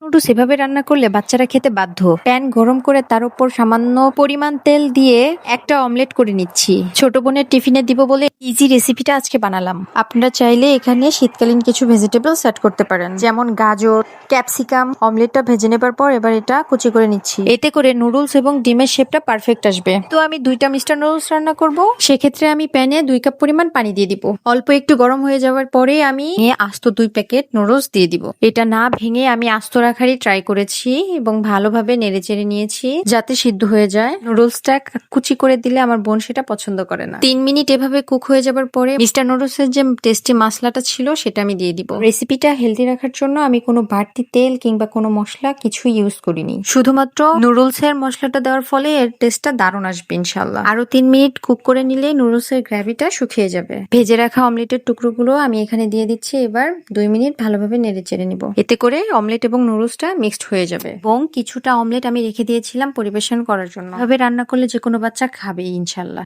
Noodles এভাবে রান্না করলে বাচ্চারা খেতে বাধ্য। প্যান গরম করে তার উপর সামান্য পরিমাণ তেল দিয়ে একটা অমলেট করে নিচ্ছি। ছোট বোনের টিফিনে দিব বলে ইজি রেসিপিটা আজকে বানালাম। আপনারা চাইলে এখানে শীতকালীন কিছু ভেজিটেবলস অ্যাড করতে পারেন, যেমন গাজর, ক্যাপসিকাম। অমলেটটা ভেজে নেবার পর এবার এটা কুচি করে নিচ্ছি। এতে করে নুডলস এবং ডিমের শেপটা পারফেক্ট আসবে। তো আমি 2টা মিস্টার নুডলস রান্না করব। সেক্ষেত্রে আমি প্যানে 2 কাপ পরিমাণ পানি দিয়ে দিব। অল্প একটু গরম হয়ে যাওয়ার পরে আমি আস্ত 2 প্যাকেট নুডলস দিয়ে দিব। এটা না ভেঙে আমি আস্ত রাখারই ট্রাই করেছি এবং ভালোভাবে নেড়েচেড়ে নিয়েছি যাতে সিদ্ধ হয়ে যায়। নুডলসটা কুচি করে দিলে আমার বোন সেটা পছন্দ করে না। 3 মিনিট এভাবে কুক হয়ে যাবার পরে মিস্টার নুডলসের যে টেস্টি মশলাটা ছিল সেটা আমি দিয়ে দিব। রেসিপিটা হেলদি রাখার জন্য আমি কোনো বাড়তি তেল কিংবা কোনো মশলা কিছু ইউজ করিনি। শুধুমাত্র নুডলসের মশলাটা দেওয়ার ফলে এর টেস্টটা দারুণ আসবে ইনশাল্লাহ। আরো 3 মিনিট কুক করে নিলে নুডলসের গ্রেভিটা শুকিয়ে যাবে। ভেজে রাখা অমলেটের টুকরোগুলো আমি এখানে দিয়ে দিচ্ছি। এবার 2 মিনিট ভালোভাবে নেড়েচেড়ে নিব। এতে করে অমলেট এবং নুডলসটা মিক্সড হয়ে যাবে। এবং কিছুটা অমলেট আমি রেখে দিয়েছিলাম পরিবেশন করার জন্য। এভাবে রান্না করলে যে কোনো বাচ্চা খাবে ইনশাল্লাহ।